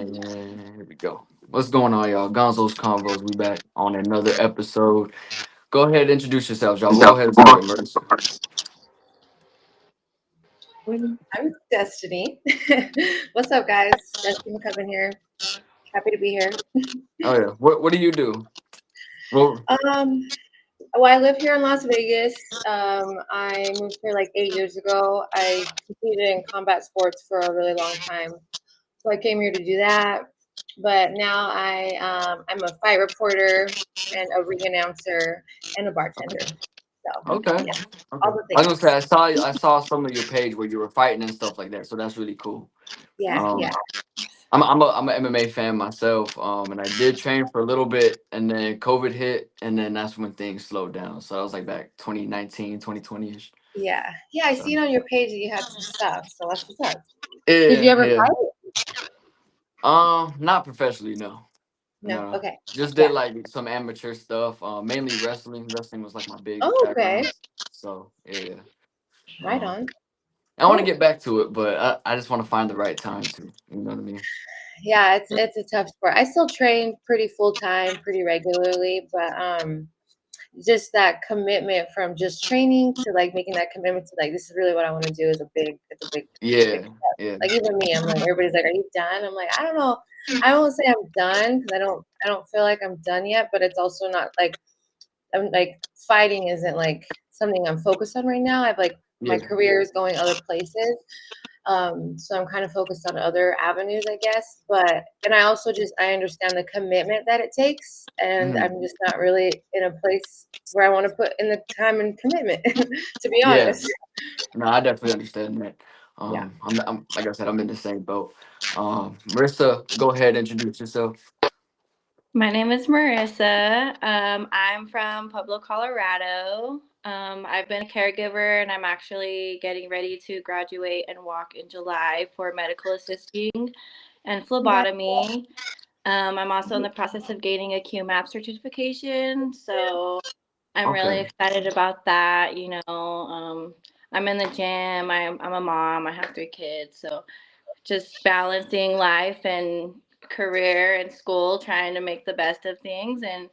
And here we go. What's going on, y'all? Gonzo's Convos. We back on another episode. Go ahead and introduce yourselves, y'all. We'll go ahead and start with Marissa. I'm Destiny. What's up, guys? Destiny McCubbin here. Happy to be here. Oh yeah. What do you do? Well, Um, well, I live here in Las Vegas. I moved here like 8 years ago. I competed in combat sports for a really long time, so I came here to do that. But now I'm a fight reporter and a ring announcer and a bartender. So okay. yeah, Okay. all the I was gonna things. say I saw some of your page where you were fighting and stuff like that. So that's really cool. Yeah, Um, yeah. I'm a MMA fan myself. And I did train for a little bit, and then COVID hit, and then that's when things slowed down. So I was like back 2019, 2020 ish. Yeah. I So seen on your page that you had some stuff. So that's what's up. Did you yeah, ever yeah. fight? Not professionally, no. No. No. Okay. Just did Yeah. like some amateur stuff. Mainly wrestling. Wrestling was like my big Oh, okay. background. So yeah. Right Um on. I want to Cool. get back to it, but I just want to find the right time to. You know what I mean? Yeah, it's a tough sport. I still train pretty full time, pretty regularly, but just that commitment from just training to like making that commitment to like this is really what I want to do is a big it's a big Yeah, step. yeah. Like even me, I'm like everybody's like, "Are you done?" I'm like, "I don't know. I don't say I'm done because I don't feel like I'm done yet, but it's also not like I'm like fighting isn't like something I'm focused on right now. I've like my Yeah. career is going other places. So I'm kind of focused on other avenues, I guess. But and I also just I understand the commitment that it takes, and Hmm. I'm just not really in a place where I want to put in the time and commitment, to be Yeah. honest. No, I definitely understand that. Yeah. I'm like I said, I'm in the same boat. Marissa, go ahead, introduce yourself. My name is Marissa. I'm from Pueblo, Colorado. I've been a caregiver and I'm actually getting ready to graduate and walk in July for medical assisting and Congrats. phlebotomy. I'm also in the process of gaining a QMAP certification, so I'm really Okay. excited about that. I'm in the gym, I'm a mom, I have 3 kids, so just balancing life and career and school, trying to make the best of things. And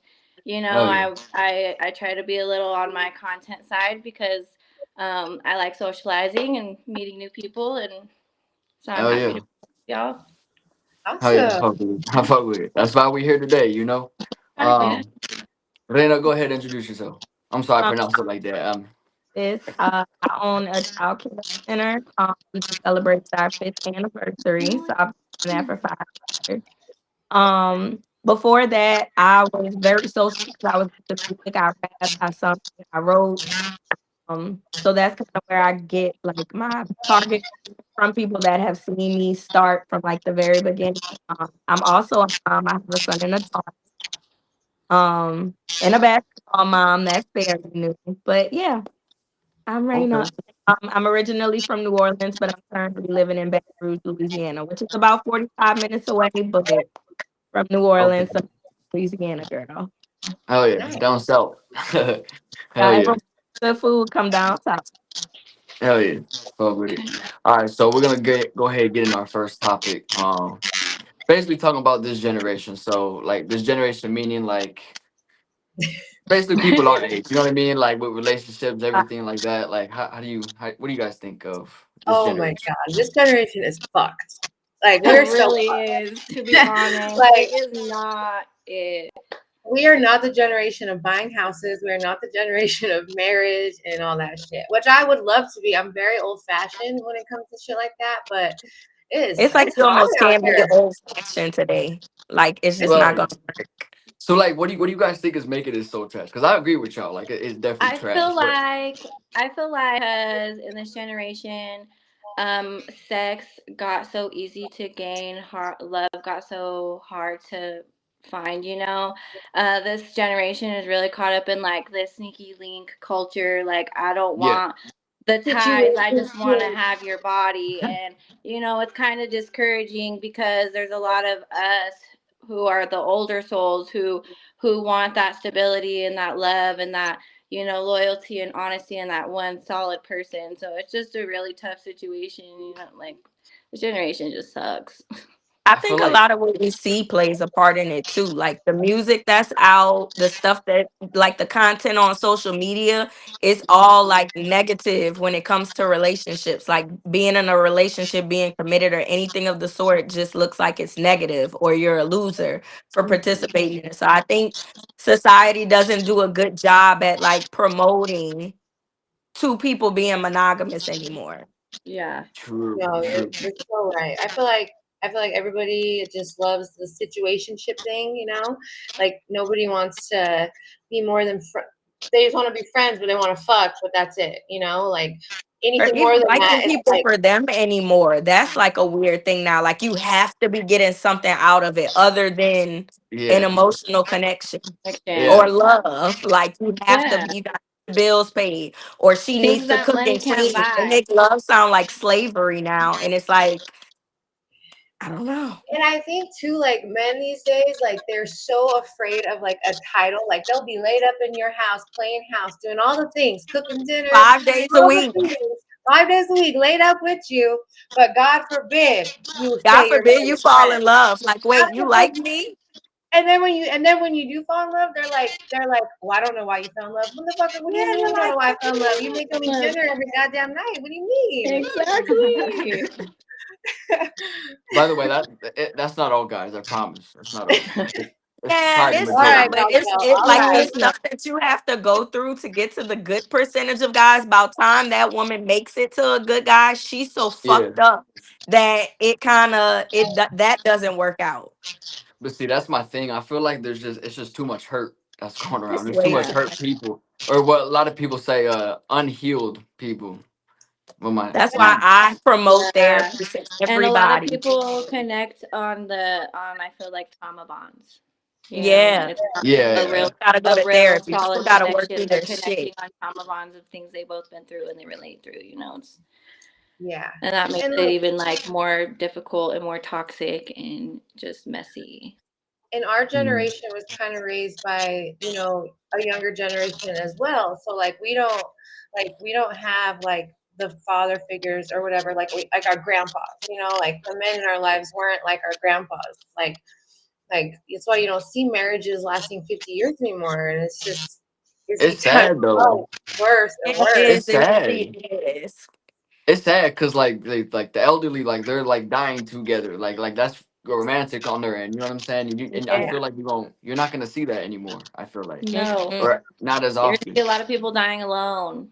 Oh yeah. I try to be a little on my content side because I like socializing and meeting new people, and so I'm Oh happy to yeah. be with y'all. Oh yeah. I Awesome. fuck with it. I fuck with it. That's why we're here today. Yeah. Um, Raina, go ahead and introduce yourself. I'm sorry I Um, pronounced it like that. I own a child care center. We just celebrated our 5th anniversary, so I've been there for 5 years. Before that, I was very social because I was into music. I rap, I sung, I wrote. So that's kind of where I get like my target from people that have seen me start from like the very beginning. I'm also a mom. I have a son and a daughter. And a basketball mom. That's fairly new, but yeah. I'm Okay. Raina. I'm originally from New Orleans, but I'm currently living in Baton Rouge, Louisiana, which is about 45 minutes away, but from New Okay. Orleans, so Louisiana girl. Hell yeah. Nice. Down south. Hell If yeah. the food come down south. Hell yeah. Fuck with it. All right, so we're gonna go ahead and get in our first topic. Basically talking about this generation. So like this generation meaning like basically people our age. You know what I mean? Like with relationships, Uh, everything like that. Like what do you guys think of this Oh my generation? God, this generation is fucked. Like It we're so really is, to be fucked. honest. Like It is not it. we are not the generation of buying houses. We are not the generation of marriage and all that shit, which I would love to be. I'm very old fashioned when it comes to shit like that, but it's like it's you hard almost out can't be here. old fashioned today. Like it's just It's not Well, gonna work. so like what do you guys think is making it so trash? Because I agree with y'all. Like it's definitely I trash. feel But like I feel like because in this generation, sex got so easy to gain, love got so hard to find. This generation is really caught up in like this sneaky link culture. Like I don't yeah. want the ties. I just want to have your body, and it's kind of discouraging because there's a lot of us who are the older souls who want that stability and that love and that loyalty and honesty in that one solid person. So it's just a really tough situation. Like this generation just sucks. I I feel think a like lot of what we see plays a part in it too. Like the music that's out, the stuff that, like the content on social media, is all like negative when it comes to relationships. Like being in a relationship, being committed, or anything of the sort just looks like it's negative, or you're a loser for participating in it. So I think society doesn't do a good job at like promoting two people being monogamous anymore. Yeah. true, No, true. you're so right. I feel like everybody just loves the situationship thing, you know? Like nobody wants to be more than they just want to be friends, but they want to fuck, but that's it, you know? Like Or anything more even than that, liking it's people like for them anymore. That's like a weird thing now. Like you have to be getting something out of it other than an Yeah, emotional connection Action. or yeah. love. Like you have to Yeah. be, you got the bills paid, or she Things needs to that cook money and can't clean. They buy. make love sound like slavery now. And it's like, I don't know. and I think too, like men these days, like they're so afraid of like a title. Like they'll be laid up in your house, playing house, doing all the things, cooking dinner, 5 days a all the week. things, 5 days a week, laid up with you. But God forbid you God say you're forbid his you fall in friend. love. Like, God wait, you like forbid. me? And then when you do fall in love, they're like, well, I don't know why you fell in love. Motherfucker, what do you Yeah, mean you're you don't know like, why I what fell in love? You do make me Love. dinner every goddamn night. What do you mean? Exactly. By the way, that's not all guys. I promise. That's not all. It's Yeah, probably the it's All some, right, majority. but it's Gonzo. it All like the right. It's stuff that you have to go through to get to the good percentage of guys. About time that woman makes it to a good guy, she's so Yeah, fucked up that it kind of that doesn't work out. but see, that's my thing. I feel like it's just too much hurt that's going around. It's There's too way much too yeah. hurt much. people, or what a lot of people say, unhealed people. Well, That's my why I promote Yeah. therapy to And a lot of everybody. people connect on I feel like trauma bonds. You know, Yeah, it's not yeah, a yeah. real gotta go a to real therapy. solid People gotta work through connection. They're their connecting shit. on trauma bonds of things they both been through and they relate through, you know. Yeah. And that makes And it like even like more difficult and more toxic and just messy. and our Mm. generation was kind of raised by, you know, a younger generation as well. So like we don't have like the father figures or whatever, like our grandpas, you know, like the men in our lives weren't like our grandpas. Like it's why you don't see marriages lasting 50 years anymore. And it's It's because sad oh, though. worse and It worse. It's is. It really sad. is. It's sad because like the elderly, like they're like dying together. Like that's romantic on their end. You know what I'm saying? And I Yeah. feel like you're not gonna see that anymore. I feel like, No. Mm-mm. or not as You're gonna see often. a lot of people dying alone.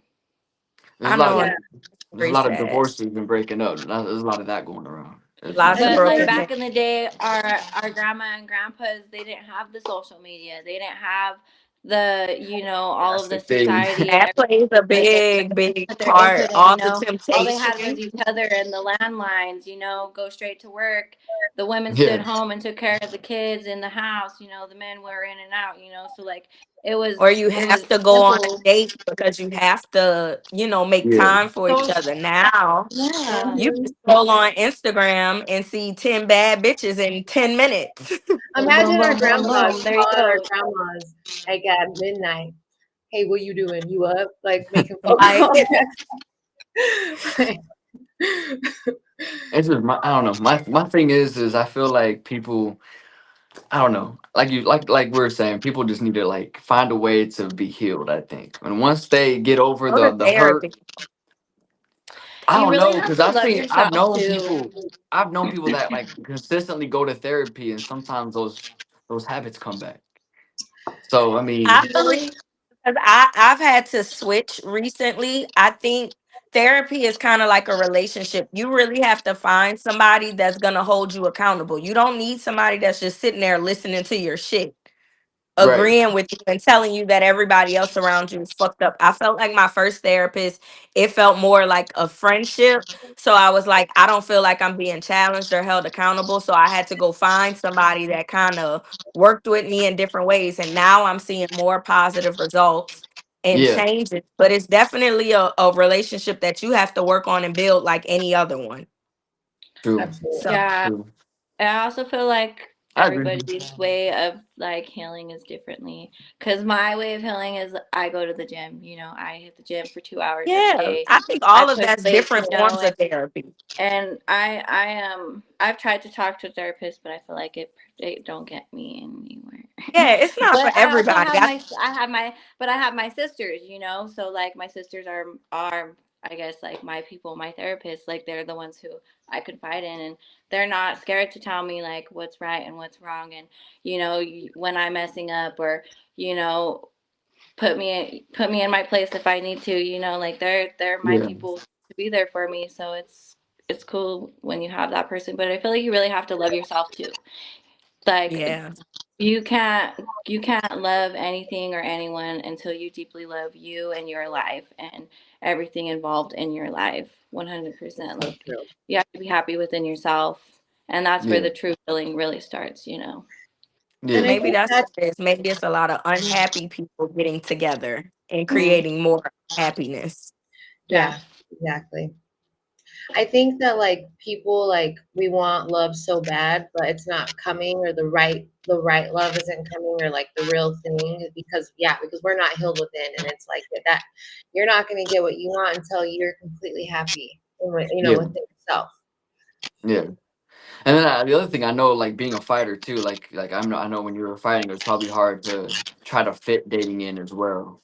There's I a lot know, of Yeah. and there's a very lot of sad. divorces and breaking up. There's a lot of that going around. It's Lots not of And But then like broken there's back things. in the day, our grandma and grandpas, they didn't have the social media. They didn't have the, you know, all that's of the the thing. society and That plays a everything that they big, could big put their input part. in, you All the know. All they had was temptation. each other and the landlines, you know, go straight to work. The women stood Yeah, home and took care of the kids in the house, you know, the men were in and out, you know. So like Or you it have was to go on a simple. date because you have to, make yeah. time for each So other. Now yeah. you can mhm. scroll on Instagram and see 10 bad bitches in 10 minutes. Boom boom Imagine our boom boom grandpas boom. There you calling our go. grandmas like at midnight. Hey, what you doing? You up? Like making phone Like, calls. Like, It's just I don't know. My thing is I feel like people, I don't know, like like we are saying, people just need to like find a way to be healed. I think, and once they get over go to the hurt, therapy. I You don't really know, have because to love yourself too. I've known people that like consistently go to therapy, and sometimes those habits come back. So I I mean, believe, Really? because I've had to switch recently. I think therapy is kind of like a relationship. You really have to find somebody that's going to hold you accountable. You don't need somebody that's just sitting there listening to your shit, right? agreeing with you and telling you that everybody else around you is fucked up. I felt like my first therapist, it felt more like a friendship. So I was like, I don't feel like I'm being challenged or held accountable. So I had to go find somebody that kind of worked with me in different ways. And now I'm seeing more positive results and Yeah, changes. But it's definitely a relationship that you have to work on and build like any other one. true, absolutely. So Yeah. true. I also feel like I agree. everybody's way of like healing is differently. Because my way of healing is I go to the gym. I hit the gym for 2 hours every Yeah, day. I think I all of push that's weights, different forms of therapy. and I've tried to talk to a therapist, but I feel like it don't get me anywhere. Yeah, it's not for But I also everybody. have I have my sisters, so like my sisters are I guess like my people, my therapists, like they're the ones who I confide in, and they're not scared to tell me like what's right and what's wrong, and when I'm messing up, or you know put me in my place if I need to, like they're my Yeah, people to be there for me. So it's cool when you have that person, but I feel like you really have to love yourself too. Like Yeah, you can't love anything or anyone until you deeply love you and your life and everything involved in your life 100%. So Like true. you have to be happy within yourself, and that's where yeah, the true healing really starts. And yeah, I maybe think that's that, what it is. Maybe it's a lot of unhappy people getting together and Mm, creating more happiness. yeah. yeah, exactly. I think that like people like we want love so bad, but it's not coming, or the right love isn't coming, or like the real thing, because we're not healed within, and it's like that you're not going to get what you want until you're completely happy and yeah, within yourself. yeah. And then the other thing I know, like being a fighter too, I know when you were fighting, it was probably hard to try to fit dating in as well.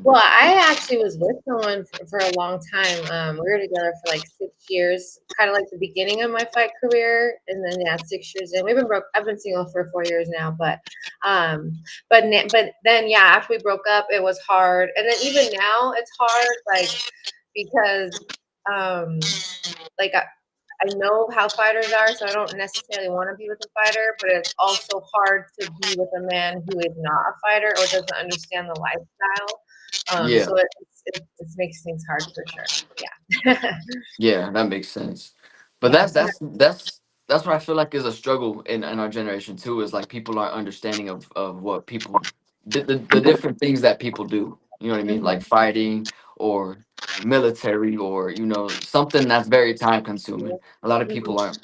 Well, I actually was with someone for a long time. We were together for like 6 years, kind of like the beginning of my fight career, and then yeah, 6 years in. We've been broke. I've been single for 4 years now, um, but then yeah, after we broke up, it was hard, and then even now it's hard, like because um, like I know how fighters are, so I don't necessarily want to be with a fighter, but it's also hard to be with a man who is not a fighter or doesn't understand the lifestyle. Yeah, So it makes things hard for sure. Yeah. yeah, that makes sense. But Yeah. that's what I feel like is a struggle in our generation too. Is like people aren't understanding of what people the different things that people do. You know what I mean? Like Mhm. fighting or military or something that's very time consuming. A lot of Mhm. people aren't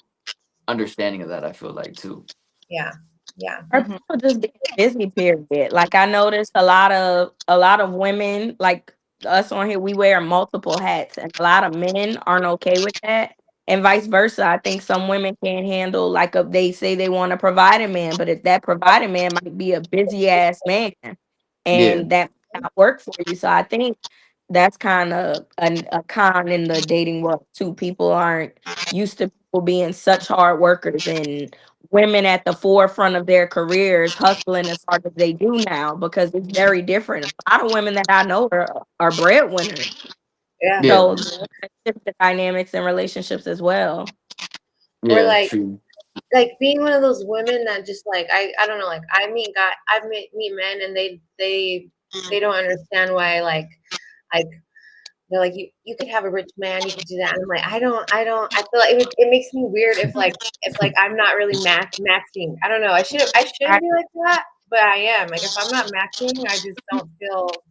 understanding of that. I feel like too. Yeah. Yeah. Or Hmm. people just being busy, period. Like I noticed a lot of women, like us on here, we wear multiple hats, and a lot of men aren't okay with that. And vice versa. I think some women can't handle like they say they want a providing man, but if that providing man might be a busy ass man, Yeah, and that might not work for you. So I think that's kind of a con in the dating world too. People aren't used to people being such hard workers and women at the forefront of their careers hustling as hard as they do now, because it's very different. A lot of women that I know are breadwinners. Yeah. yeah, So the dynamics and relationships as well. Or yeah. True. like being one of those women that just like I don't know, like I meet men, and they don't understand why, like they're like, you could have a rich man, you could do that. And I'm like, I feel like it makes me weird if I'm not really matching. I don't know. I I, shouldn't be like that, but I am. Like if I'm not matching, I just don't feel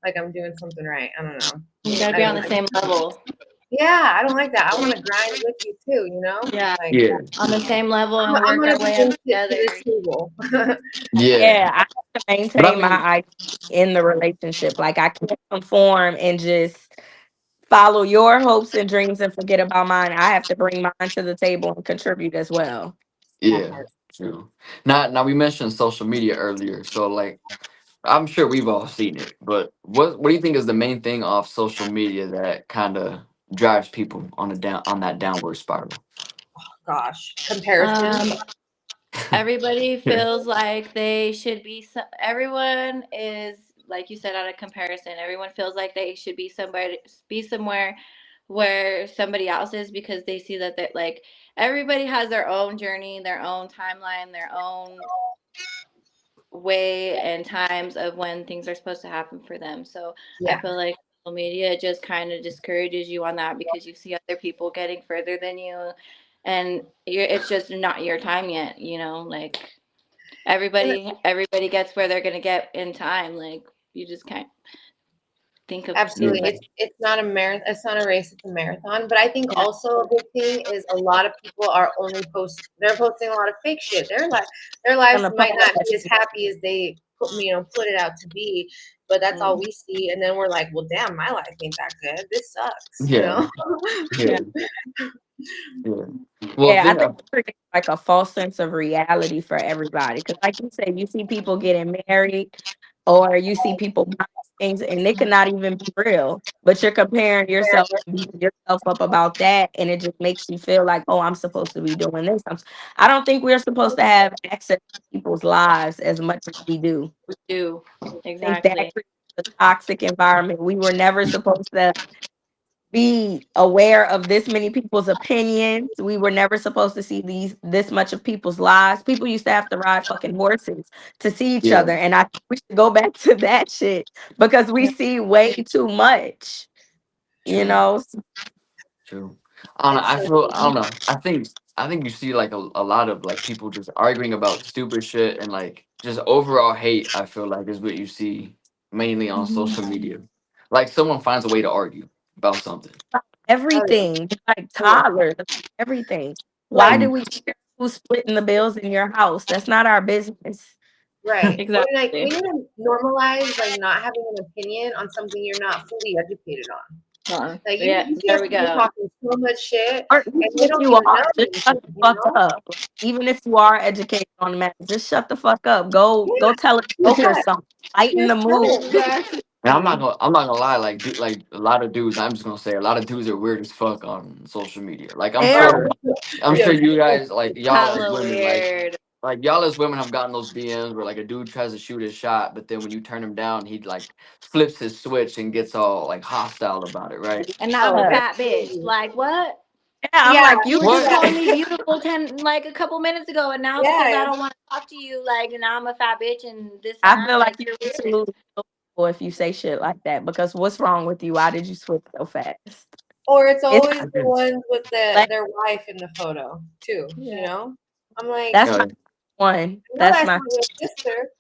like I'm doing something right. I don't know. You gotta I be don't on the like. same level. Yeah, I don't like that. I want to grind with you too. Yeah, Like Yeah, on the same level I'm and I'm work gonna our way up bring shit to together. the table. yeah. yeah, I have to But I maintain my mean, identity in the relationship. Like I can't conform and just follow your hopes and dreams and forget about mine. I have to bring mine to the table and contribute as well. That yeah, part. true. Now we mentioned social media earlier, so like I'm sure we've all seen it, but what do you think is the main thing off social media that kind of drives people on that downward spiral? Gosh, comparison. Um, Everybody Yeah, feels like they should be. Everyone is, like you said, out of comparison. Everyone feels like they should be somewhere where somebody else is, because they see that like everybody has their own journey, their own timeline, their own way and times of when things are supposed to happen for them. So I Yeah. feel like social media just kind of discourages you on that, because you see other people getting further than you, and it's just not your time yet. Like And everybody gets where they're gonna get in time. Like you just can't. think of Yeah, Absolutely. It's not a marathon. It's not a race. It's a marathon. But I think yeah. also a big thing is a lot of people are only they're posting a lot of fake shit. Their lives Gonna might not post be as happy as they put it out to be, but that's all Mm. we see. And then we're like, well, damn, my life ain't that good. This sucks. You yeah, know? yeah, Yeah. yeah. Well, Yeah, I thing, think it creates like a false sense of reality for everybody. Because, like you said, you see people getting married, or you see people buying things, and they could not even be real. But you're comparing yourself, beating yourself up about that, and it just makes you feel like, oh, I'm supposed to be doing this. I don't think we're supposed to have access to people's lives as much as we do. We do. I think that Exactly. creates a toxic environment. We were never supposed to be aware of this many people's opinions. We were never supposed to see this much of people's lives. People used to have to ride fucking horses to see each yeah, other. And I think we should go back to that shit because we Yeah. see way too much, you true, know. true. I don't know. It's I so feel. I don't know. I think you see like a lot of like people just arguing about stupid shit and like just overall hate. I feel like is what you see mainly on social Mhm. media. Like someone finds a way to argue about something. oh yeah, Everything, like oh yeah. toddlers, everything. Why Like do Mm, we care who's splitting the bills in your house? That's not our business. right. Or like we Exactly. need to normalize like not having an opinion on something you're not fully educated on. Like Yeah. you see There us we people go. talking so much shit Or and even they if don't you even are, know just shut anything, the you fuck know? up. Even if you are educated on the matter, just shut the fuck up. Go Yeah, tell a joke or yeah, something. Lighten the just mood. don't. Exactly. and I'm not gonna lie. Like a lot of dudes. I'm just gonna say a lot of dudes are weird as fuck on social media. Like I'm Oh, sure. Terrible. I'm yeah, sure you guys like y'all as Hella women weird. like y'all as women have gotten those DMs where like a dude tries to shoot his shot, but then when you turn him down, he like flips his switch and gets all like hostile about it, right? And now I'm a oh, Yeah, that's fat bitch. crazy. Like what? I'm Yeah, like, You you were just What? yeah, calling me beautiful a couple minutes ago, and now because I yeah. don't want to talk to you, like now I'm a fat bitch and this and I that. feel like Like you you're weird. absolutely beautiful if you say shit like that because what's wrong with you? Why did you switch so fast? Or it's It's always I the just ones with like, their wife in the photo too, you Yeah. know? I'm like, that's uh, my one. I know That's that's my not your sister.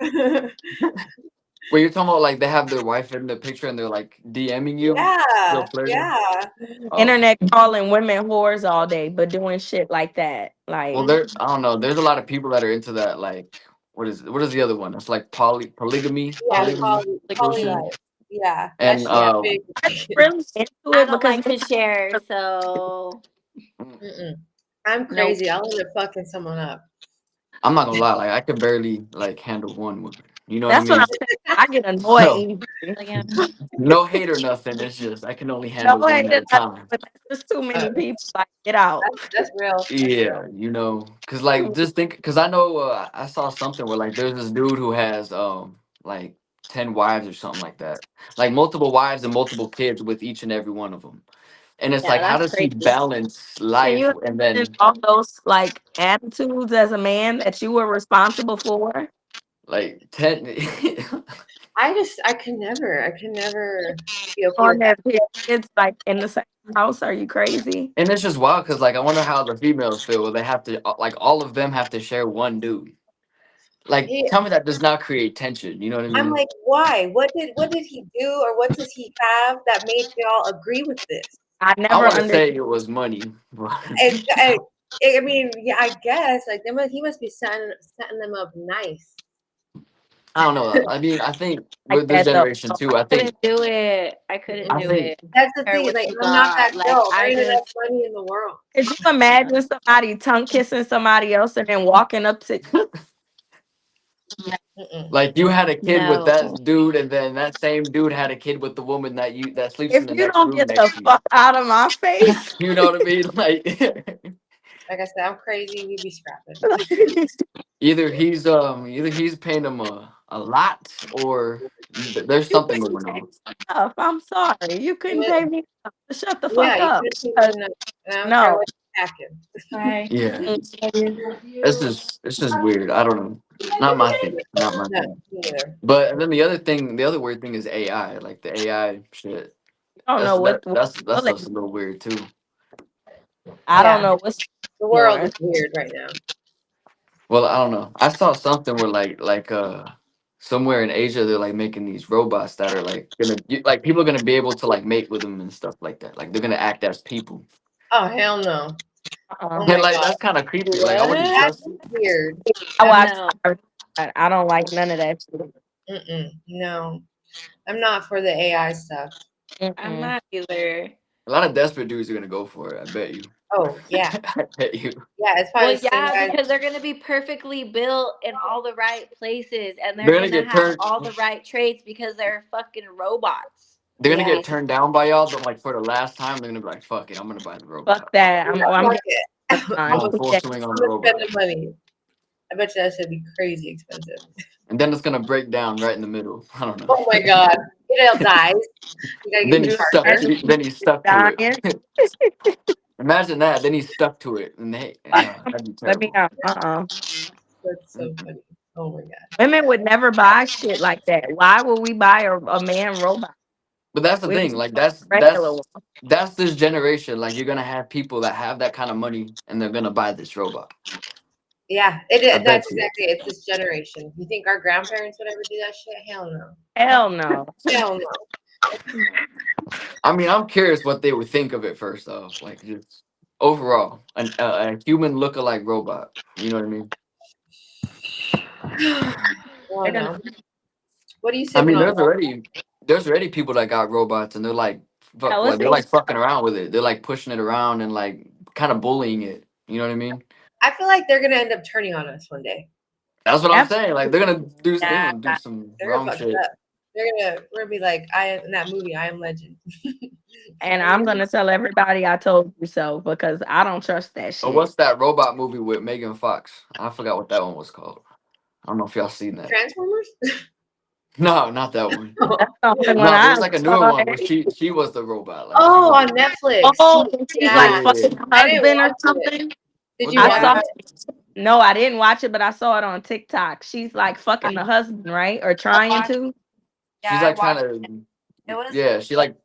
where you're talking about like they have their wife in the picture and they're like DMing you, still Yeah, flirting. yeah. Oh, internet calling women whores all day, but doing shit like that. well, Like, there. I don't know. There's a lot of people that are into that. Like, what is the other one? It's like Yeah, polygamy bullshit. life. Yeah, that And shit is big. really into I it don't because like to share, so Mm-mm. I'm nope. crazy. I'll end up fucking someone up. I'm not gonna lie. Like I could barely like handle one woman. You know what I that's what mean? I'm saying. I get annoyed So easily. Again. no hate or nothing. It's just I can only No handle one hate at or a nothing, time. but there's just too Uh, many people. Like, get out. that's real. That's real. Yeah, cause like just think, cause I know I saw something where like there's this dude who has like 10 wives or something like that, like multiple wives and multiple kids with each and every one of them, and it's Yeah, like how that's does he crazy. balance Can life you and imagine then all those like attitudes as a man that you were responsible for like 10. I can never be okay on with their that. periods, like in the same house? Are you crazy? And it's just wild because like I wonder how the females feel. They have to like all of them have to share one dude. Like He, tell me that does not create tension. You know what I I'm mean? like, why? What did he do, or what does he have that made y'all agree with this? I I never want to understood. say it was money, but I, I mean, yeah, I guess like he must be setting them up nice. I don't know. I mean, I think Like with this that though. generation too, I think Couldn't do it. I couldn't I do Mm-mm. think it. That's the Care thing. what Like, you I'm not that got. Like girl. There I ain't enough just money in the world. Could you imagine somebody tongue kissing somebody else and then walking up to Mm-mm. like you had a kid with no. that dude, and then that same dude had a kid with the woman that sleeps if in the you next don't room get the next to you. fuck out of my face? You know what I mean? Like Like I said, I'm crazy. We be scrapping. either he's paying him a lot or there's You something couldn't going pay on. me enough. I'm sorry. You couldn't pay me enough. Shut the Yeah, fuck you up. could have paid me Because enough, and I don't care no. what you're packing. Hi. Yeah, Mm, it's just weird. I don't know. Not my thing. Not my No, thing. me neither. But then the other weird thing is AI. Like the AI shit. I don't know what That feeling. stuff's a little weird too. I don't Yeah, know what's the world is more. weird right now. Well, I don't know. I saw something where like somewhere in Asia they're like making these robots that are like like people are gonna be able to like mate with them and stuff like that. Like they're gonna act as people. Oh hell no! Oh And my Uh-uh. like god, that's kind of creepy. Like I wouldn't What? trust that's it. weird. I That's watch. No, I don't like none of that shit. no. I'm not for the AI stuff. I'm Mm-mm. not either. A lot of desperate dudes are gonna go for it. I bet you. Oh yeah, I bet you. yeah. It's probably Well, the same yeah, guys. because they're gonna be perfectly built in all the right places, and they're They're gonna gonna get have turned. all the right traits because they're fucking robots. They're gonna Yeah, get Basically, turned down by y'all, but like for the last time, they're gonna be like, "Fuck it, I'm gonna buy the Fuck robot. that. yeah. I'm Fuck getting it. I'm I'm gonna gonna full yeah. swing on the spend robot." the money. I bet you that should be crazy expensive. And then it's gonna break down right in the middle. I don't know. Oh my god, it'll die. You gotta get Then the he's stuck. charger. Then he's stuck to it. Dying. Imagine that. Then he's stuck to it, and that'd be Let me terrible. know. That's so Mhm. funny. Oh my god. Women would never buy shit like that. Why would we buy a man robot? But that's the We thing. would Like regular one. that's this generation. Like you're gonna have people that have that kind of money, and they're gonna buy this robot. Yeah, I that's bet you. exactly it. It's this generation. You think our grandparents would ever do that shit? Hell no. Hell no. Hell no. I mean, I'm curious what they would think of it first off. Like just overall, a human lookalike robot. You know what I mean? Oh They're gonna no. What are you I sipping mean, on? there's already people that got robots, and they're like they're Alexis. like fucking around with it. They're like pushing it around and like kind of bullying it. You know what I mean? I feel like they're gonna end up turning on us one day. That's what I'm Absolutely. saying. Like they're yeah. gonna do some They're gonna wrong fuck it shit. up. We're gonna be like I am in that movie, I Am Legend. And I'm gonna tell everybody I told you so because I don't trust that Oh, shit. what's that robot movie with Megan Fox? I forgot what that one was called. I don't know if y'all seen that. Transformers? No, not that one. That's the only one No, I there's ever like a newer saw. one where she was the robot. Like she Oh, was on the Netflix. Oh, and she's yeah Yeah. like yeah yeah. fucking her I didn't husband or watch it. something. Did you I watch Yeah. saw. it? No, I didn't watch it, but I saw it on TikTok. She's like fucking the husband, right? Or I trying watched. to. Yeah, She's I like trying watched. It to was yeah. She like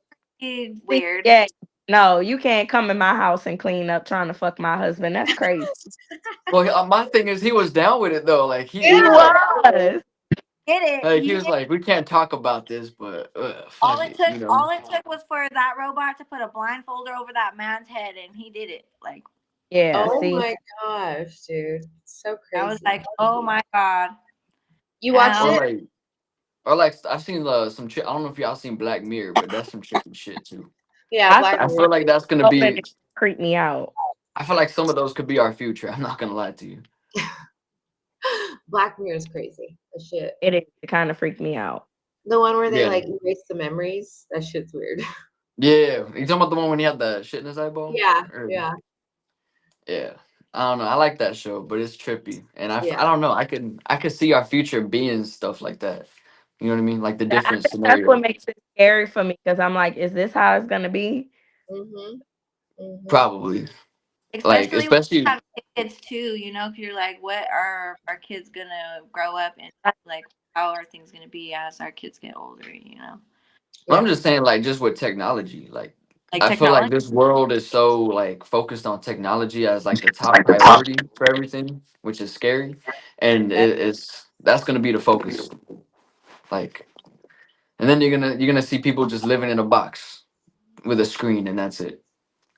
weird. Yeah. No, you can't come in my house and clean up trying to fuck my husband. That's crazy. well. My thing is he was down with it though. Like he He was Yeah. was. Did it? he He was did. like we can't talk about this, but fuck it. You know. All it took was for that robot to put a blindfold over that man's head, and he did it. Like Yeah, Oh see. my gosh, dude. It's so I was crazy. like, oh my god. You And watched Or oh, it? like I've seen some I don't know if y'all seen Black Mirror, but that's some trippy shit too. Yeah, I saw Black I Mirror. feel like that's gonna open be. it creep me out. I feel like some of those could be our future. I'm not gonna lie to you. Black Mirror is crazy. That shit. It kind of freaked me out. The one where they Yeah, like erase the memories. That shit's weird. yeah. You talking about the one when he had the shit in his eyeball? Yeah, Or- yeah, yeah. I don't know. I like that show, but it's trippy, and yeah. I don't know. I could see our future being stuff like that. You know what I mean? Like the I different think that's what scenarios. makes it scary for me because I'm like, is this how it's gonna be? Mhm. Mhm. Probably. Like especially when you especially have kids too, you know, 'cause you're like, what are our kids gonna grow up and like? How are things gonna be as our kids get older? You know, I'm Yeah. just saying, like just with technology, like like I feel like technology. this world is so like focused on technology as like the top priority for everything, which is scary, and it's that's gonna be the focus. Like, and then you're gonna see people just living in a box with a screen, and that's it.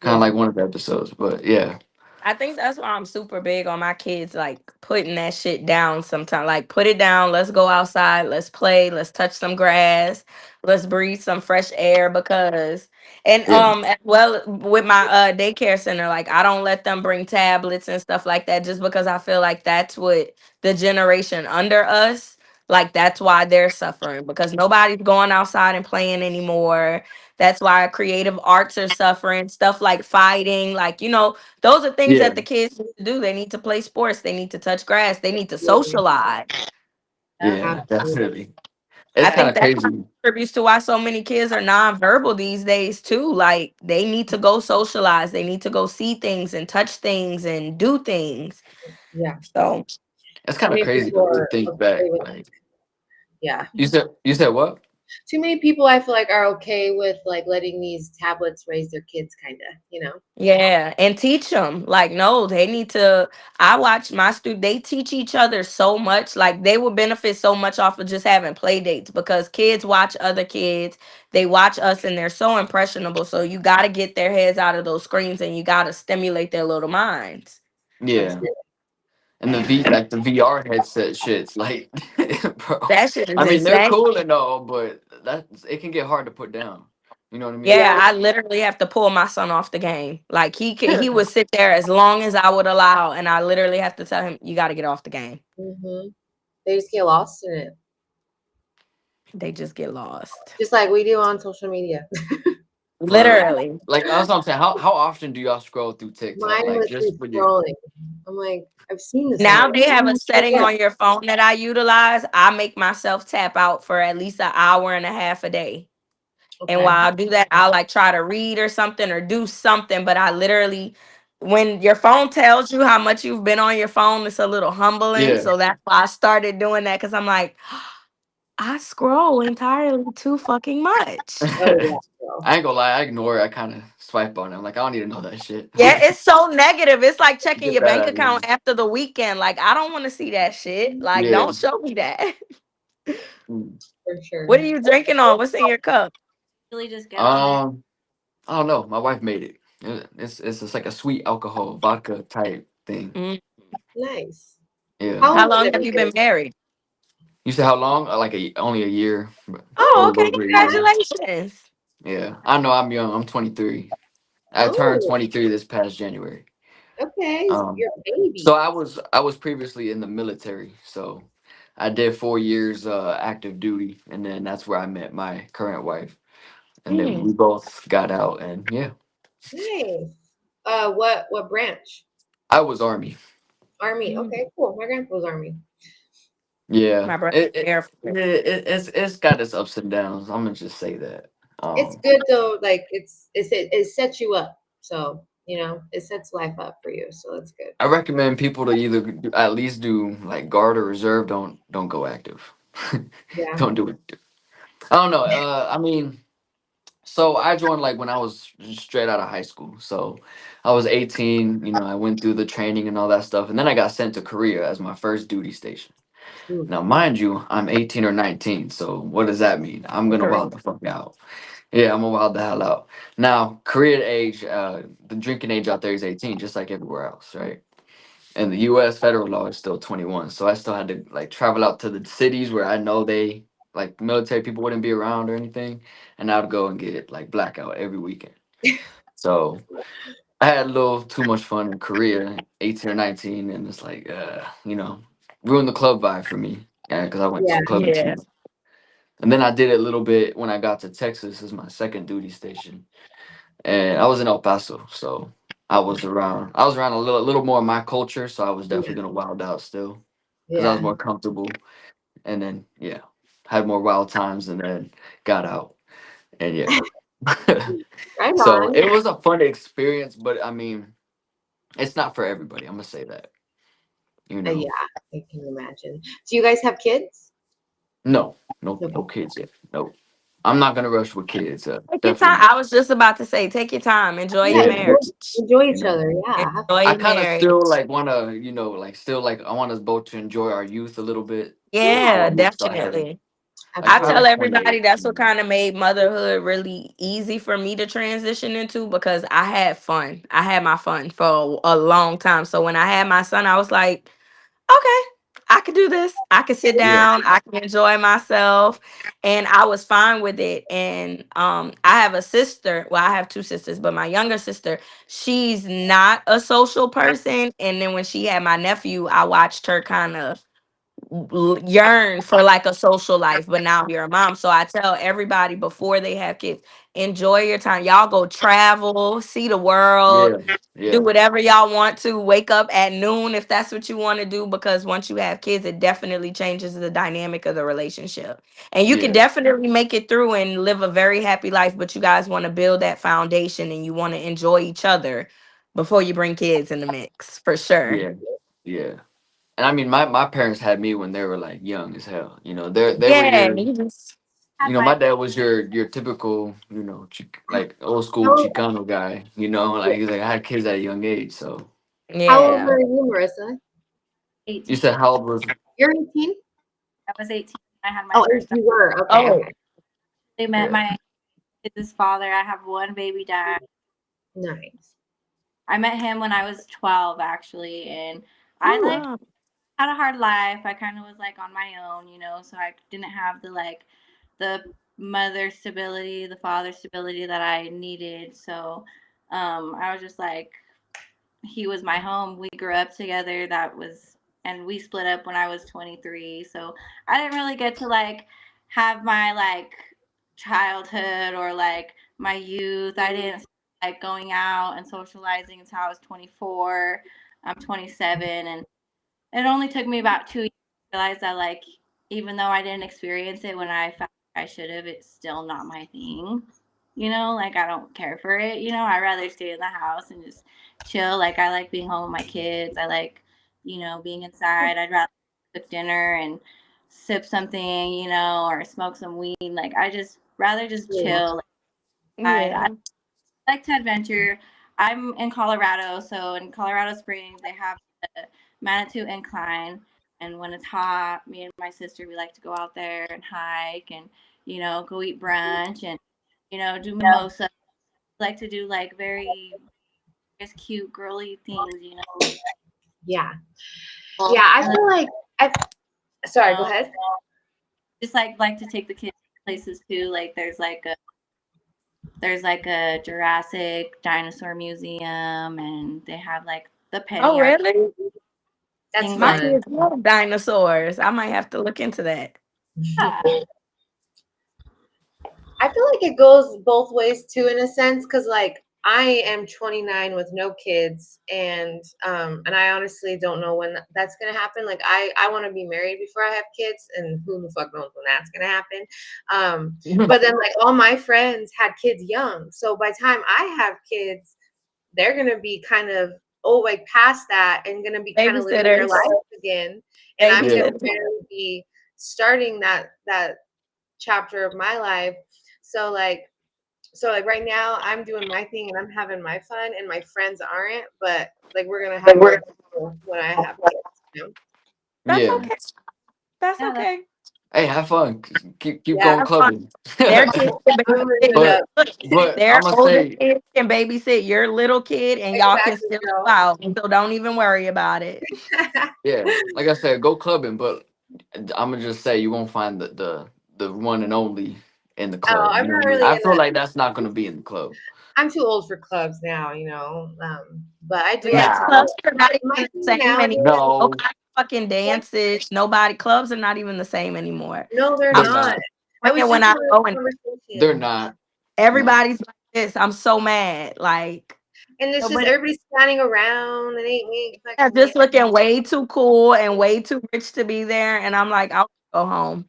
Kind of Yeah. like one of the episodes, but yeah, I think that's why I'm super big on my kids, like putting that shit down sometime. Like, put it down. Let's go outside. Let's play. Let's touch some grass. Let's breathe some fresh air. Because, and yeah, as well with my daycare center, like I don't let them bring tablets and stuff like that, just because I feel like that's what the generation under us, like that's why they're suffering because nobody's going outside and playing anymore. That's why creative arts are suffering. Stuff like fighting, like those are things yeah, that the kids need to do. They need to play sports. They need to touch grass. They need to Absolutely. socialize. Yeah. yeah, Absolutely. definitely. I It's kind think of that kind of crazy. contributes to why so many kids are nonverbal these days too. Like they need to go socialize. They need to go see things and touch things and do things. Yeah. So It's So kind of many crazy people though to are think okay back. with Like yeah. you said what? too many people I feel like are okay with like letting these tablets raise their kids, kind of, you know. Yeah, and teach them. Like, no, they need to. I watch my student. They teach each other so much. Like, they will benefit so much off of just having play dates because kids watch other kids. They watch us, and they're so impressionable. So you got to get their heads out of those screens, and you got to stimulate their little minds. That's Yeah. it. And the VR headset shits like bro. That shit is I mean they're insane. cool and all, but that it can get hard to put down. You know what I mean? Yeah, Yeah. I literally have to pull my son off the game. Like he would sit there as long as I would allow, and I literally have to tell him, "You got to get off the game." Hmm. They just get lost in it, They just get lost. just like we do on social media. For real. Literally. Like that's what I'm saying. How often do y'all scroll through TikTok? Mine Like was through just when you scrolling. I'm like, I've seen this Now already. they have a setting Yeah. on your phone that I utilize. I make myself tap out for at least an hour and a half a day. And Okay. while I do that, I like try to read or something or do something. But I literally, when your phone tells you how much you've been on your phone, it's a little humbling. yeah. So that's why I started doing that because I'm like, I scroll entirely too fucking much. Oh yeah. I Girl. ain't gonna lie, I ignore it. I kinda swipe on it. I'm like, I don't need to know that shit. Yeah, it's so negative. It's like checking Get your that bank out of here. account after the weekend. Like, I don't want to see that shit. Like, Yeah. don't show me that. Mm. For sure. What are you drinking on? What's in your cup? Really just get on there. Um, I don't know. My wife made it. It's just like a sweet alcohol vodka type thing. Mm. Nice. Yeah. How How old is long have you been everybody? married? You said how long? Like only a year, but a Oh, Oh, little okay. over a year. Congratulations. Yeah, I know I'm young. I'm 23. I turned oh, 23 this past January. okay. So Um, you're a so baby. I was previously in the military. So I did 4 years active duty, and then that's where I met my current wife, and then Mm. we both got out, and yeah, Nice. What branch? I was Army. Army. Mm. Okay, cool. My grandpa was Army. Yeah, My brother, Air Force. it's got its ups and downs. I'm gonna just say that. It's Um, good though. Like it sets you up. So you know it sets life up for you. So that's good. I recommend people to either at least do like guard or reserve. Don't go active. Yeah. Don't do it. I don't know. I mean, so I joined like when I was straight out of high school. So I was 18. I went through the training and all that stuff, and then I got sent to Korea as my first duty station. Ooh. Now, mind you, I'm 18 or 19. So what does that mean? I'm gonna Correct. wild the fuck out. Yeah, I'm gonna wild the hell out. Now, Korean age, the drinking age out there is 18, just like everywhere else, right? And the U.S. federal law is still 21. So I still had to like travel out to the cities where I know they like military people wouldn't be around or anything, and I would go and get like blackout every weekend. So I had a little too much fun in Korea, 18 or 19, and it's like, ruined the club vibe for me. Yeah, because I went Yeah. too clubbing too Yeah. much. And then I did it a little bit when I got to Texas as my second duty station, and I was in El Paso, so I was around a little more of my culture, so I was Yeah. definitely gonna wild out still because I was Yeah. more comfortable. And then yeah, had more wild times, and then got out, and yeah. Right So on. it was a fun experience, but I mean, it's not for everybody. I'm gonna say that. You know, Yeah, I can imagine. Do you guys have kids? no, no, Okay. no kids yet. No, I'm not gonna rush with kids. Take your time. Definitely. I was just about to say, take your time. Enjoy your Yeah, Yeah, marriage. enjoy you each know. other. Yeah, have Enjoy I your kind of marriage. still like wanna, like still like I want us both to enjoy our youth a little bit. yeah, Yeah, So I had definitely. like I probably absolutely. tell like 28. everybody that's what kind of made motherhood really easy for me to transition into because I had fun. I had my fun for a long time. So when I had my son, I was like, okay, I could do this. I could sit Yeah, down. I can enjoy myself, and I was fine with it. And I have a sister. Well, I have two sisters, but my younger sister, she's not a social person. And then when she had my nephew, I watched her kind of yearn for like a social life, but now you're a mom. So I tell everybody before they have kids, enjoy your time. Y'all go travel, see the world, yeah, do yeah, whatever y'all want to. Wake up at noon if that's what you want to do, because once you have kids, it definitely changes the dynamic of the relationship. And you can yeah, definitely make it through and live a very happy life, but you guys want to build that foundation and you want to enjoy each other before you bring kids in the mix, for sure. yeah, yeah. And I mean, my parents had me when they were like young as hell. They were Yeah, here. you just had My my dad was your typical, like old school How, Chicano guy. Like he's like I had kids at a young age. So how old Yeah. are you, Marissa? you 18. said how old was? You're 18? I was 18 when I had my Oh, first dog. you were. Okay, Oh, okay. They met Yeah. my his father. I have one baby dad. Nice. I met him when I was 12 actually, and I oh like wow. had a hard life. I kind of was like on my own, so I didn't have the mother stability, the father stability that I needed. So I was just like he was my home. We grew up together. And we split up when I was 23. So I didn't really get to have my childhood or my youth. I didn't like going out and socializing until I was 24. I'm 27, and it only took me about 2 years to realize that even though I didn't experience it when I felt like I should have, it's still not my thing. I don't care for it. I rather stay in the house and just chill. I like being home with my kids. I like, being inside. I'd rather cook dinner and sip something, or smoke some weed. I just rather just Yeah. chill inside. I Yeah. like to adventure. I'm in Colorado, so in Colorado Springs, they have the Manitou Incline. And when it's hot, me and my sister, we like to go out there and hike and, go eat brunch and, do mimosa. Like to do very just cute girly things. Yeah. Yeah, I And then, feel like sorry, go um, ahead. just like to take the kids places too. There's a Jurassic dinosaur museum, and they have the Oh penny arcade really? That's things My like fun. kids love dinosaurs. I might have to look into that. that. I feel like it goes both ways too, in a sense, because like I am 29 with no kids, and I honestly don't know when that's gonna happen. Like I want to be married before I have kids, and who the fuck knows when that's gonna happen. But then like all my friends had kids young, so by the time I have kids, they're gonna be kind of like past that and gonna be kind of living their Babysitters. life again, and I'm gonna Yeah. Babysitters. barely be starting that chapter of my life. So like right now I'm doing my thing and I'm having my fun and my friends aren't, but like we're gonna have our when I have kids. That's Yeah. okay. That's Yeah, that's Okay. Hey, have fun. Keep Yeah, going Have fun. clubbing. Their kids can I'm babysit living it your but up. I'm their gonna older say, kids can babysit your little kid and y'all can Exactly, still go girl. out. So don't even worry about it. yeah, like I said, go clubbing. But I'm gonna just say you won't find the one and only in the Oh, club. I'm You know what not I mean? really I in feel the. like that's not gonna be in the club. I'm too old for clubs now, but I do Yeah, like to Nah, go. clubs are not My even the thing same nowadays, anymore. no, Nobody fucking dances. Nobody clubs are not even the same anymore. no, they're I'm they're not. not. I was when just I having go a and They're conversation, not. No. everybody's like this. I'm so mad. Like and it's just nobody everybody's standing around and ain't yeah, fucking. just looking way too cool and way too rich to be there. And I'm like, I'll go home.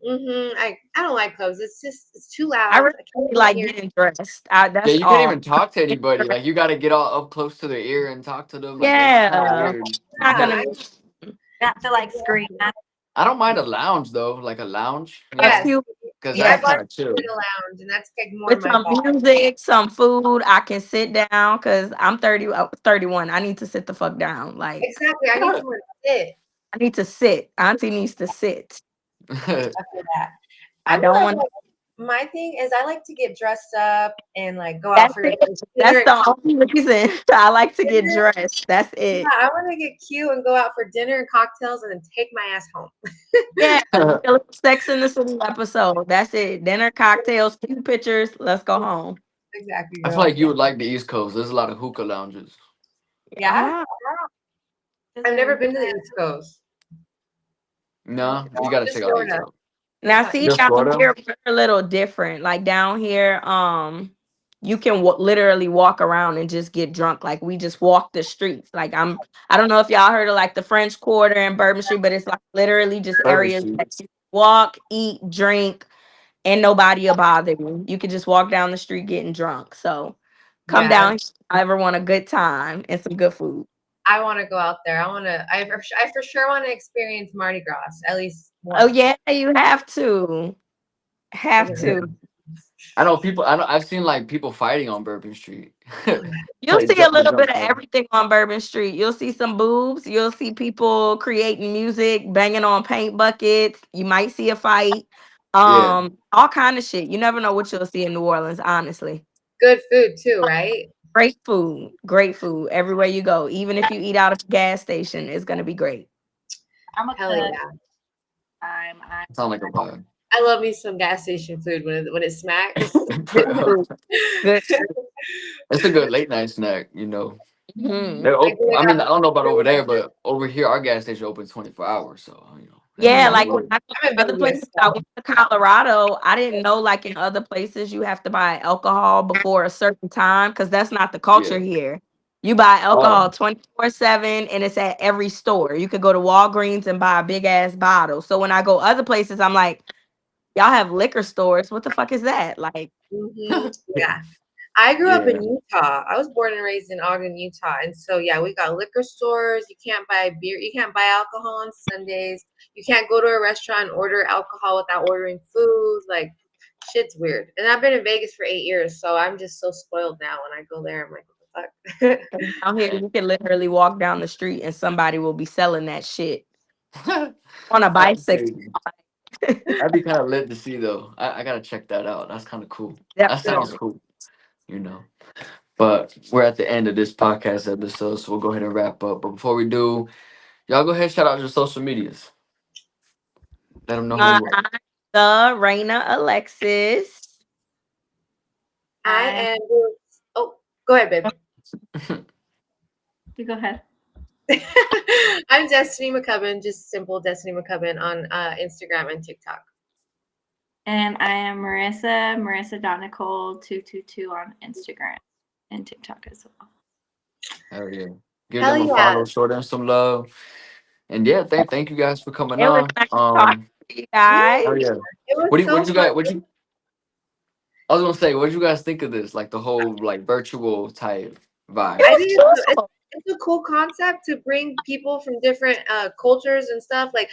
I don't like clubs. It's too I loud. really I can't hear my like ears. getting dressed. Yeah, That's you can't all. even talk to anybody. Like you got to get all up close to their ear and talk to them. Like that's kind of Yeah. weird. Not Yeah, gonna But I be you have to scream exactly. at I don't mind a lounge though, like a lounge. a Yes, cute, Because I that's yeah. kind bartend of in chill. a lounge, and that's like more With my some vibe. music, some food, I can sit down because I'm 31. I need to sit the fuck down. Like Exactly. I need somewhere to sit. I need to sit. Auntie needs to sit. I feel that. I I feel don't like want my thing is I like to get dressed up and like go out that's for it. dinner That's and the only reason I like to get dinner. dressed. That's Yeah, it. I want to get cute and go out for dinner and cocktails and then take my ass home. Yeah, like a little Sex in the City episode. That's it. Dinner, cocktails, cute pictures. Let's go home. Exactly, I feel girl. like you would like the East Coast. There's a lot of hookah lounges. Yeah, Ah, I've never scissors. been to the East Coast. No, you got to check Just out the East Florida. Coast. That's now not see East. Just down Florida. here we're a little different. Like down here, you can literally walk around and just get drunk. Like we just walk the streets. I don't know if y'all heard of like the French Quarter and Bourbon Street, but it's like literally just Bourbon areas Street. that you walk, eat, drink, and nobody will bother you. You could just walk down the street getting drunk. So come Yeah, down here if you ever want a good time and some good food. I want to go out there. I for sure want to experience Mardi Gras at least Oh once. yeah, you have to. Have to. I know people. I know I've seen like people fighting on Bourbon Street, Oh, yeah. You'll like see a jumping little bit jump of rope. everything on Bourbon Street. You'll see some boobs. You'll see people creating music, banging on paint buckets. You might see a fight. Yeah, All kind of shit. You never know what you'll see in New Orleans, honestly. Good food too, right? Great food. Great food everywhere you go. Even if you eat out of a gas station, it's gonna be great. I'm a Hell cook. yeah. I sound like a vibe. I love me some gas station food when it smacks. Good food. Good. It's a good late night snack, you know. Mhm. They're Like open. when I I got mean, I don't know about over there, the but over here, our gas station open 24 hours. So you know, that's Yeah, kind of like Ooh, when lit. I go I'm in to other Vegas, places, I went to Colorado. I didn't know like in other places you have to buy alcohol before a certain time because that's not the culture Yeah. here. You buy Oh, alcohol 24/7 and it's at every store. You could go to Walgreens and buy a big ass bottle. So when I go other places, I'm like, y'all have liquor stores. What the fuck is that? Like, Yeah. I grew up in yeah. Utah. I was born and raised in Ogden, Utah. And so, yeah, we got liquor stores. You can't buy beer. You can't buy alcohol on Sundays. You can't go to a restaurant and order alcohol without ordering food. Like, shit's weird. And I've been in Vegas for 8 years. So I'm just so spoiled now when I go there. I'm like, what the fuck? out here you can literally walk down the street and somebody will be selling that shit on a That's bicycle. crazy. That'd be kind of lit to see, though. I gotta check that out. That's kind of cool. That sounds Definitely. cool. You know. But we're at the end of this podcast episode, so we'll go ahead and wrap up. But before we do, y'all go ahead and shout out your social medias. Let them know who you I'm the Raina Alexis. I I'm am. Oh, go ahead, babe. are. you go ahead. I'm Destiny McCubbin, just simple Destiny McCubbin on Instagram and TikTok. And I am Marissa, Marissa.Nicole222 on Instagram and TikTok as well. Hell yeah. Give Hell them a yeah. follow, show them some love. And yeah, thank you guys for coming It was on. nice talking to you guys. Yeah, Oh yeah. it was What so did you fun. guys I was gonna say, what did you guys think of this? Like the whole like virtual type It vibe. I was think cool. it's a cool concept to bring people from different cultures and stuff. Like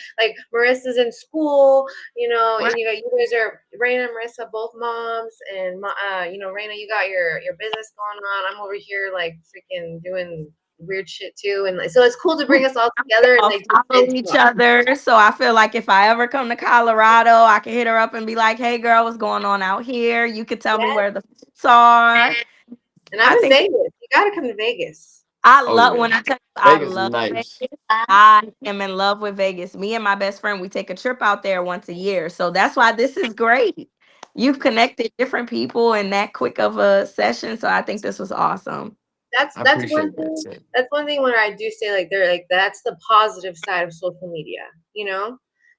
Marissa's in school, Right. and you guys are Raina and Marissa, both moms, and Raina, you got your business going on. I'm over here like freaking doing weird shit too, and so it's cool to bring us all together and All like just follow vent each talk. other. So I feel like if I ever come to Colorado, I can hit her up and be like, "Hey, girl, what's going on out here?" You could tell me Yeah, where the fruits are. and I'm I in think Vegas. You got to come to Vegas. I Oh love yeah. when I tell you I Vegas is love nice. Vegas. I am in love with Vegas. Me and my best friend, we take a trip out there once a year. So that's why this is great. You've connected different people in that quick of a session. So I think this was awesome. That's I that's one appreciate that. thing. Sid. That's one thing when I do say like they're like that's the positive side of social media,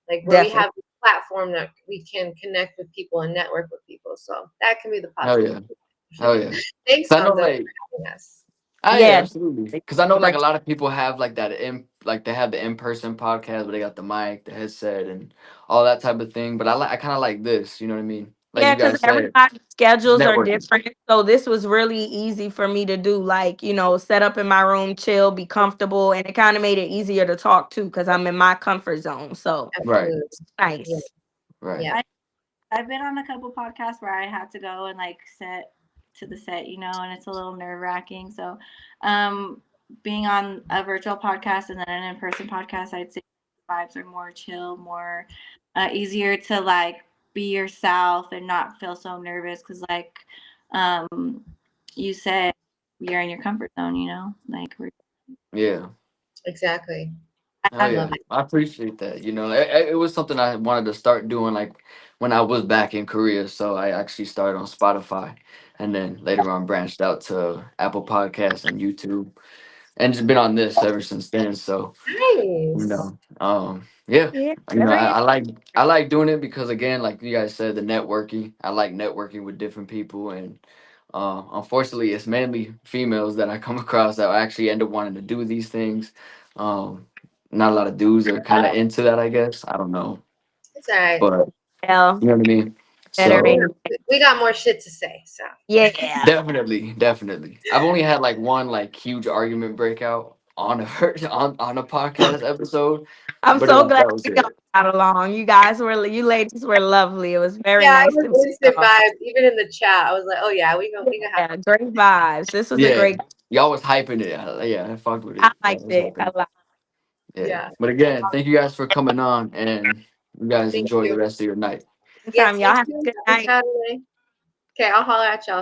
like where we Definitely. have a platform that we can connect with people and network with people. So that can be the Hell positive. yeah. Hell yeah. Thanks, 'Cause I know Gonzo, like for having us. ah yeah, Yeah. absolutely. Because I know like a lot of people have like that like they have the in-person podcast where they got the mic, the headset, and all that type of thing. But I kind of like this. You know what I mean? Like Yeah, you because guys said, everybody's it's schedules are networking. different. So this was really easy for me to do. Like, set up in my room, chill, be comfortable. And it kind of made it easier to talk to because I'm in my comfort zone. So Right. Absolutely. Yeah. nice. Right. Yeah. I've been on a couple podcasts where I had to go and like set to the set, and it's a little nerve wracking. So, being on a virtual podcast and then an in person podcast, I'd say the vibes are more chill, more easier to like be yourself and not feel so nervous because, like, you said, you're in your comfort zone. Like Yeah. Exactly. Oh I I, love yeah, it. I appreciate that. It was something I wanted to start doing like when I was back in Korea. So I actually started on Spotify, and then later on branched out to Apple Podcasts and YouTube, and just been on this ever since then. So Nice. yeah, Yeah. I like doing it because again, like you guys said, the networking. I like networking with different people, and unfortunately, it's mainly females that I come across that actually end up wanting to do these things. Um, Not a lot of dudes are kind of into that, I guess. I don't know, It's all right. but Well, you know what I mean. better We So ain't. got, we got more shit to say. So Yeah. definitely, definitely. I've only had like one like huge argument breakout on a on a podcast episode. I'm But so glad that was we all it. got along. You ladies were lovely. It was very Yeah, it nice was to meet instant y'all. vibes. Even in the chat, I was like, "Oh yeah, we can have." Yeah, great vibes. This was a Yeah, great. y'all was hyping it. Yeah, I fucked with I it. I liked was it a hyping. lot. Yeah. Yeah. But again, thank you guys for coming on, and you guys Thank enjoy the you. rest of your night. Yes, Anytime, you y'all have a too. good Happy night. Saturday. Okay, I'll holler at y'all.